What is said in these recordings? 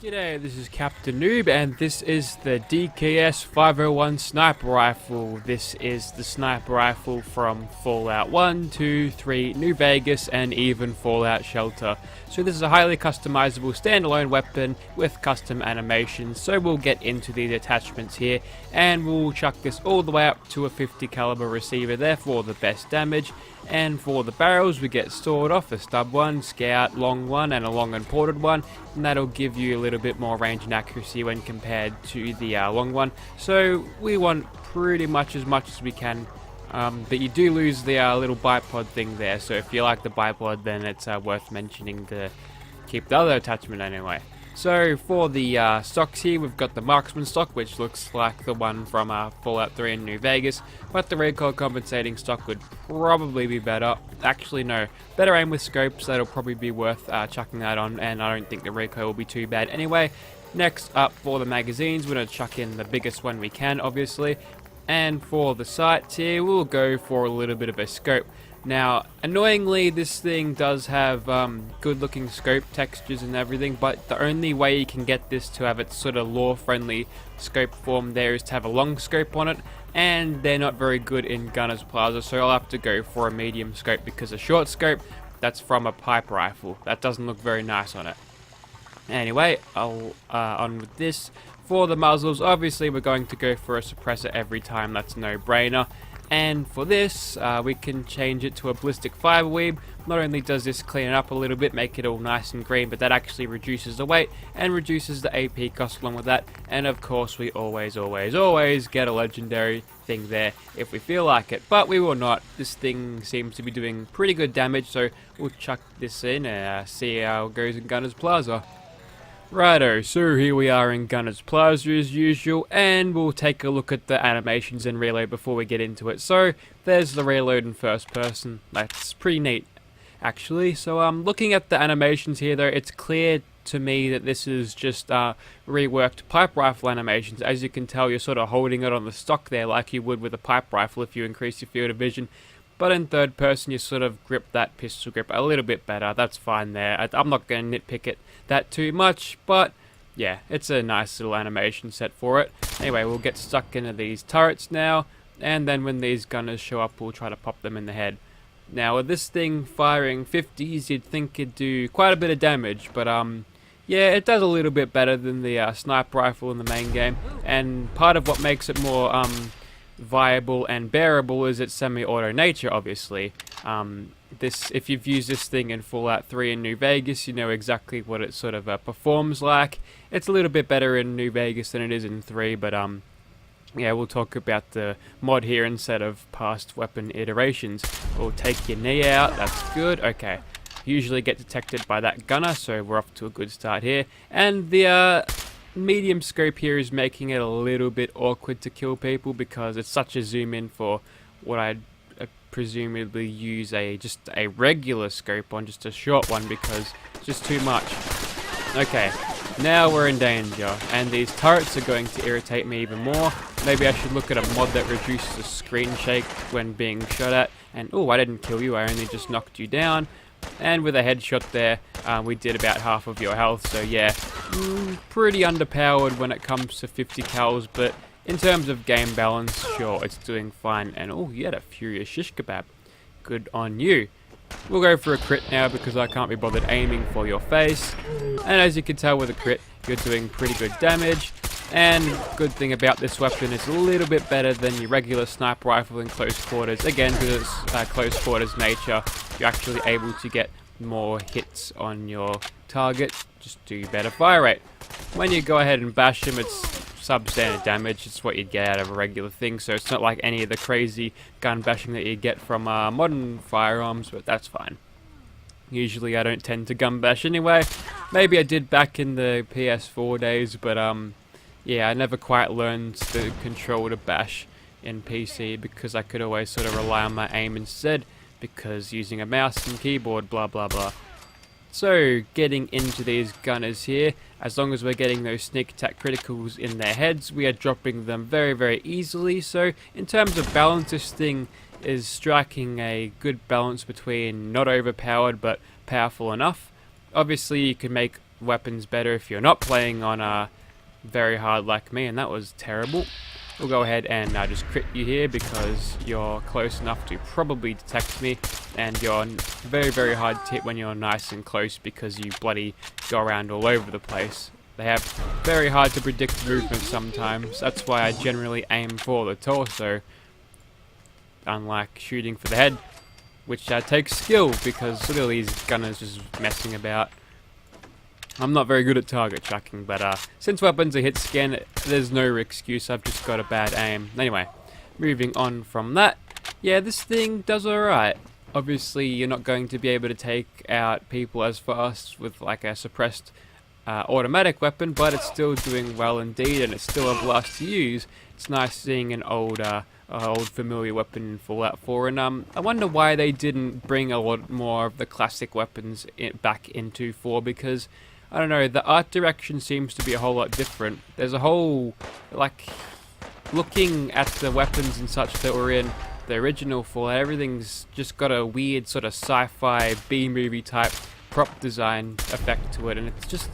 G'day, this is Captainoob, and this is the DKS-501 sniper rifle. This is the sniper rifle from Fallout 1, 2, 3, New Vegas, and even Fallout Shelter. So this is a highly customizable standalone weapon with custom animations. So we'll get into these attachments here, and we'll chuck this all the way up to a 50 caliber receiver there for the best damage. And for the barrels, we get sawed off a stub one, scout, long one, and a long and ported one, and that'll give you a little bit more range and accuracy when compared to the long one. So we want pretty much as we can, but you do lose the little bipod thing there. So if you like the bipod, then it's worth mentioning to keep the other attachment anyway. So for the stocks here, we've got the marksman stock, which looks like the one from Fallout 3 in New Vegas, but the recoil compensating stock would probably be better. Actually no, better aim with scopes, that'll probably be worth chucking that on, and I don't think the recoil will be too bad anyway. Next up, for the magazines, we're going to chuck in the biggest one we can, obviously, and for the sights here, we'll go for a little bit of a scope. Now, annoyingly, this thing does have good looking scope textures and everything, but the only way you can get this to have its sort of lore-friendly scope form there is to have a long scope on it, and they're not very good in Gunners Plaza, so I'll have to go for a medium scope, because a short scope, that's from a pipe rifle. That doesn't look very nice on it. Anyway, I'll on with this. For the muzzles, obviously we're going to go for a suppressor every time, that's no brainer. And for this, we can change it to a ballistic fiber weave. Not only does this clean it up a little bit, make it all nice and green, but that actually reduces the weight and reduces the AP cost along with that. And of course, we always get a legendary thing there if we feel like it, but we will not. This thing seems to be doing pretty good damage, so we'll chuck this in and see how it goes in Gunners Plaza. Righto, so here we are in Gunners Plaza as usual, and we'll take a look at the animations and reload before we get into it. So, there's the reload in first person. That's pretty neat, actually. So, looking at the animations here though, it's clear to me that this is just reworked pipe rifle animations. As you can tell, you're sort of holding it on the stock there like you would with a pipe rifle if you increase your field of vision. But in third person, you sort of grip that pistol grip a little bit better. That's fine there. I'm not going to nitpick it that too much, but yeah, it's a nice little animation set for it. Anyway, we'll get stuck into these turrets now, and then when these gunners show up, we'll try to pop them in the head. Now, with this thing firing 50s, you'd think it'd do quite a bit of damage, but yeah, it does a little bit better than the sniper rifle in the main game, and part of what makes it more viable and bearable is its semi-auto nature, obviously. If you've used this thing in Fallout 3 in New Vegas, you know exactly what it sort of performs like. It's a little bit better in New Vegas than it is in 3, but yeah, we'll talk about the mod here instead of past weapon iterations. We'll take your knee out, that's good, okay. Usually get detected by that gunner, so we're off to a good start here. And the medium scope here is making it a little bit awkward to kill people because it's such a zoom in for what I'd presumably use just a regular scope on, just a short one, because it's just too much. Okay, now we're in danger, and these turrets are going to irritate me even more. Maybe I should look at a mod that reduces the screen shake when being shot at. And oh, I didn't kill you, I only just knocked you down. And with a headshot there, we did about half of your health, so yeah, pretty underpowered when it comes to 50 cals, but in terms of game balance, sure, it's doing fine. And oh, you had a furious shish kebab. Good on you. We'll go for a crit now because I can't be bothered aiming for your face. And as you can tell with a crit, you're doing pretty good damage. And good thing about this weapon is a little bit better than your regular sniper rifle in close quarters. Again, because it's close quarters nature, you're actually able to get more hits on your target. Just do better fire rate. When you go ahead and bash them, it's substandard damage. It's what you'd get out of a regular thing, so it's not like any of the crazy gun bashing that you get from modern firearms, but that's fine. Usually I don't tend to gun bash anyway. Maybe I did back in the PS4 days, but yeah, I never quite learned the control to bash in PC because I could always sort of rely on my aim instead, because using a mouse and keyboard, blah blah blah. So, getting into these gunners here, as long as we're getting those sneak attack criticals in their heads, we are dropping them very, very easily. So, in terms of balance, this thing is striking a good balance between not overpowered but powerful enough. Obviously, you can make weapons better if you're not playing on very hard like me, and that was terrible. We'll go ahead and just crit you here because you're close enough to probably detect me, and you're very, very hard to hit when you're nice and close because you bloody go around all over the place. They have very hard to predict movement sometimes. That's why I generally aim for the torso, unlike shooting for the head, which takes skill because look at these gunners just messing about. I'm not very good at target tracking, but since weapons are hit scan, there's no excuse. I've just got a bad aim. Anyway, moving on from that, yeah, this thing does alright. Obviously, you're not going to be able to take out people as fast with like a suppressed automatic weapon, but it's still doing well indeed, and it's still a blast to use. It's nice seeing an old familiar weapon in Fallout 4, and I wonder why they didn't bring a lot more of the classic weapons back into 4, because I don't know, the art direction seems to be a whole lot different. There's a whole, like, looking at the weapons and such that were in the original Fallout, everything's just got a weird sort of sci-fi B-movie type prop design effect to it, and it's just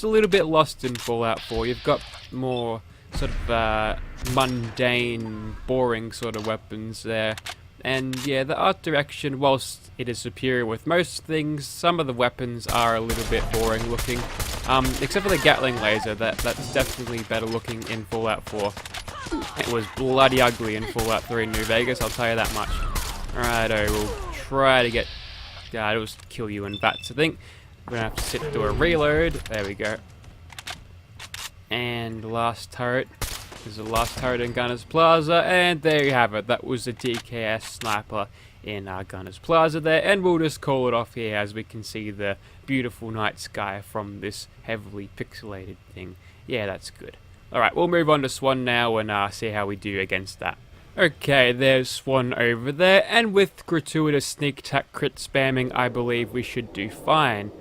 a little bit lost in Fallout 4. You've got more sort of mundane, boring sort of weapons there. And yeah, the art direction, whilst it is superior with most things, some of the weapons are a little bit boring looking. Except for the Gatling laser, that's definitely better looking in Fallout 4. It was bloody ugly in Fallout 3 New Vegas, I'll tell you that much. Alrighto, we'll try to get... it'll just kill you in VATS, I think. We're gonna have to sit through a reload. There we go. And last turret. This is the last turret in Gunners Plaza, and there you have it. That was the DKS sniper in Gunners Plaza there, and we'll just call it off here as we can see the beautiful night sky from this heavily pixelated thing. Yeah, that's good. Alright, we'll move on to Swan now and see how we do against that. Okay, there's Swan over there, and with gratuitous sneak attack crit spamming, I believe we should do fine.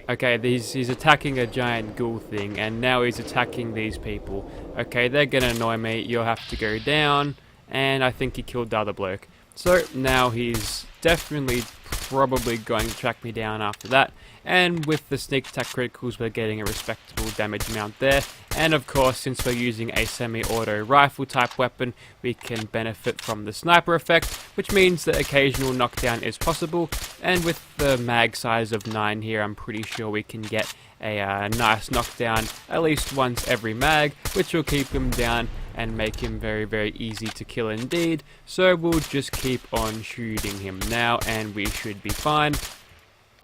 Okay, he's attacking a giant ghoul thing, and now he's attacking these people. Okay, they're gonna annoy me. You'll have to go down, and I think he killed the other bloke. So now he's definitely probably going to track me down after that. And with the sneak attack criticals, we're getting a respectable damage amount there. And of course, since we're using a semi-auto rifle type weapon, we can benefit from the sniper effect, which means that occasional knockdown is possible. And with the mag size of 9 here, I'm pretty sure we can get a nice knockdown at least once every mag, which will keep him down and make him very, very easy to kill indeed. So we'll just keep on shooting him now, and we should be fine.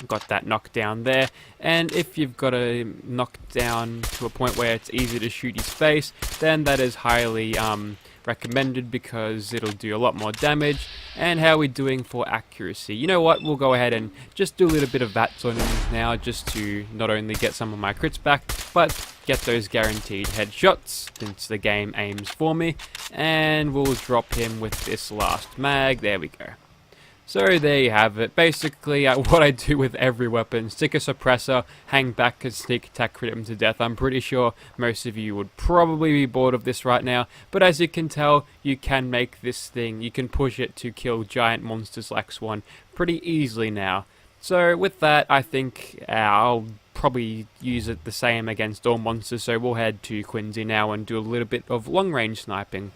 Got that knockdown there, and if you've got a knockdown to a point where it's easy to shoot his face, then that is highly recommended because it'll do a lot more damage. And how are we doing for accuracy? You know what, we'll go ahead and just do a little bit of VATS on him now, just to not only get some of my crits back, but get those guaranteed headshots since the game aims for me. And we'll drop him with this last mag. There we go. So there you have it. Basically, what I do with every weapon: stick a suppressor, hang back and sneak attack crit him to death. I'm pretty sure most of you would probably be bored of this right now, but as you can tell, you can make this thing, you can push it to kill giant monsters like Swan pretty easily now. So with that, I think I'll probably use it the same against all monsters, so we'll head to Quincy now and do a little bit of long range sniping.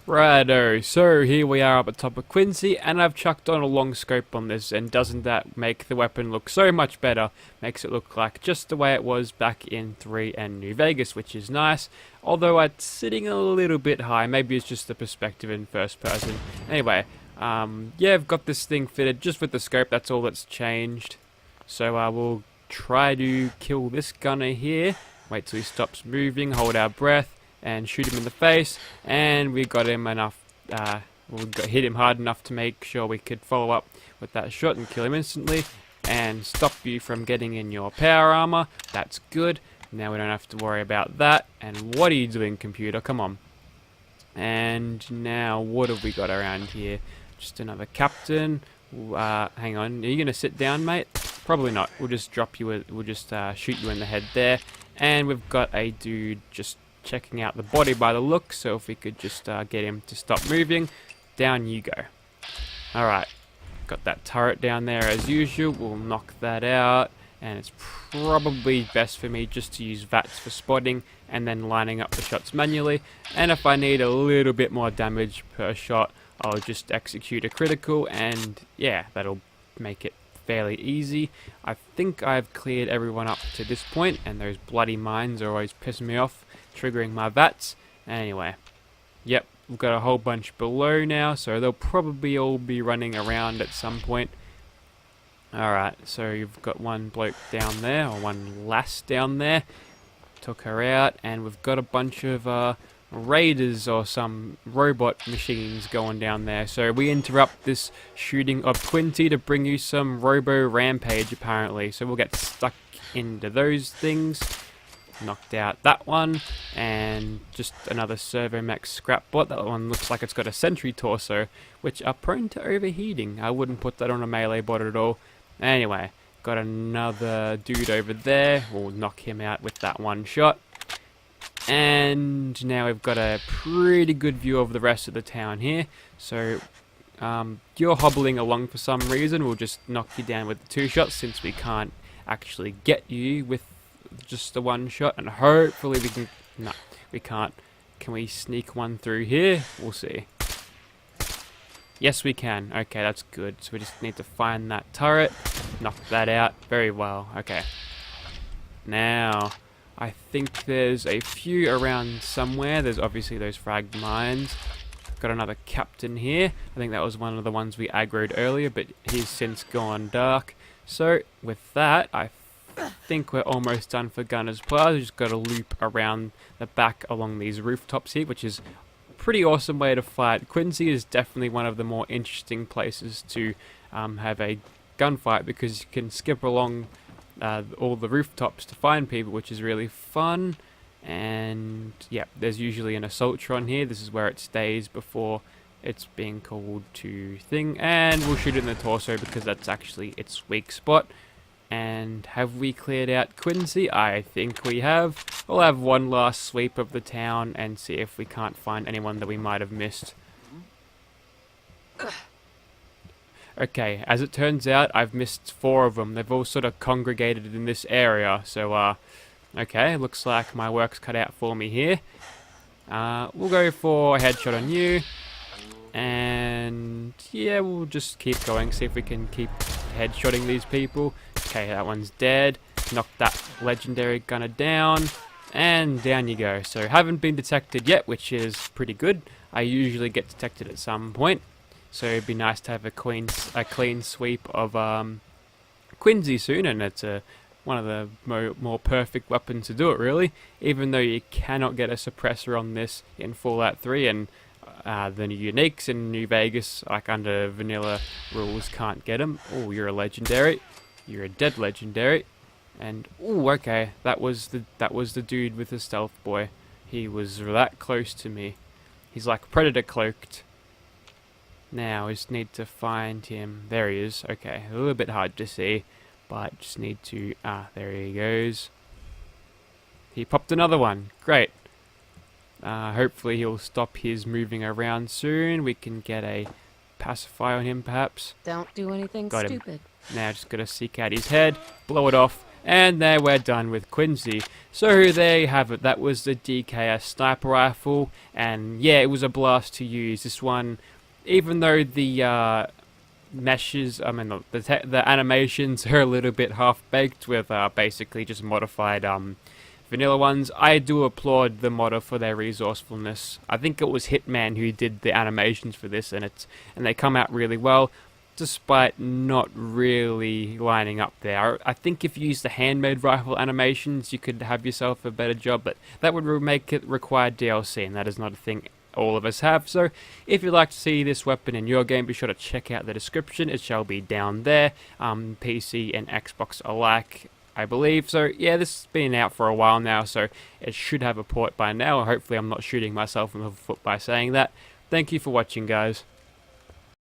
Righto, so here we are up at top of Quincy, and I've chucked on a long scope on this, and doesn't that make the weapon look so much better? Makes it look like just the way it was back in 3 and New Vegas, which is nice, although it's sitting a little bit high. Maybe it's just the perspective in first person. Anyway, yeah, I've got this thing fitted just with the scope, that's all that's changed. So we'll try to kill this gunner here, wait till he stops moving, hold our breath, and shoot him in the face, and we got him enough, hit him hard enough to make sure we could follow up with that shot and kill him instantly, and stop you from getting in your power armor. That's good. Now we don't have to worry about that. And what are you doing, computer? Come on. And now, what have we got around here? Just another captain. Hang on, are you gonna sit down, mate? Probably not. We'll just drop you, we'll just shoot you in the head there. And we've got a dude just checking out the body by the look, so if we could just get him to stop moving, down you go. Alright, got that turret down there as usual, we'll knock that out, and it's probably best for me just to use VATs for spotting and then lining up the shots manually. And if I need a little bit more damage per shot, I'll just execute a critical, and yeah, that'll make it fairly easy. I think I've cleared everyone up to this point, and those bloody mines are always pissing me off, triggering my VATs. Anyway, yep, we've got a whole bunch below now, so they'll probably all be running around at some point. Alright, so you've got one bloke down there, or one lass down there. Took her out, and we've got a bunch of raiders or some robot machines going down there. So we interrupt this shooting of Quincy to bring you some robo rampage apparently. So we'll get stuck into those things. Knocked out that one, and just another servomech scrap bot. That one looks like it's got a sentry torso, which are prone to overheating. I wouldn't put that on a melee bot at all. Anyway, got another dude over there. We'll knock him out with that one shot. And now we've got a pretty good view of the rest of the town here. So you're hobbling along for some reason. We'll just knock you down with the 2 shots, since we can't actually get you with just the 1 shot. And hopefully we can... No, we can't. Can we sneak one through here? We'll see. Yes, we can. Okay, that's good. So we just need to find that turret. Knock that out. Very well. Okay. Now, I think there's a few around somewhere. There's obviously those fragged mines. Got another captain here. I think that was one of the ones we aggroed earlier, but he's since gone dark. So, with that, I think we're almost done for Gunners Plaza. Just got to loop around the back along these rooftops here, which is pretty awesome way to fight. Quincy is definitely one of the more interesting places to have a gunfight, because you can skip along all the rooftops to find people, which is really fun. And yeah, there's usually an assaultron here. This is where it stays before it's being called to thing, and we'll shoot it in the torso because that's actually its weak spot. And have we cleared out Quincy? I think we have. We'll have one last sweep of the town and see if we can't find anyone that we might have missed. Okay, as it turns out, I've missed 4 of them. They've all sort of congregated in this area. So, okay, looks like my work's cut out for me here. We'll go for a headshot on you. And yeah, we'll just keep going, see if we can keep headshotting these people. Okay, that one's dead. Knocked that legendary gunner down. And down you go. So haven't been detected yet, which is pretty good. I usually get detected at some point. So it'd be nice to have a clean sweep of Quincy soon, and it's one of the more perfect weapons to do it, really. Even though you cannot get a suppressor on this in Fallout 3, and the uniques in New Vegas, like under vanilla rules, can't get them. Oh, you're a legendary. You're a dead legendary. And oh, okay, that was the dude with the stealth boy. He was that close to me. He's like predator cloaked. Now we just need to find him. There he is. Okay, a little bit hard to see, but just need to. There he goes. He popped another one. Great. Hopefully he'll stop his moving around soon. We can get a pacify on him, perhaps. Don't do anything Got stupid. Him. Now just gotta seek out his head, blow it off, and there we're done with Quincy. So there you have it. That was the DKS sniper rifle, and yeah, it was a blast to use. This one, even though the meshes, the animations are a little bit half-baked with basically just modified vanilla ones, I do applaud the modder for their resourcefulness. I think it was Hitman who did the animations for this, and they come out really well, despite not really lining up there. I think if you use the handmade rifle animations, you could have yourself a better job, but that would make it require DLC, and that is not a thing all of us have. So if you'd like to see this weapon in your game, be sure to check out the description. It shall be down there. PC and Xbox alike, I believe. So yeah, this has been out for a while now, so it should have a port by now. Hopefully I'm not shooting myself in the foot by saying that. Thank you for watching, guys.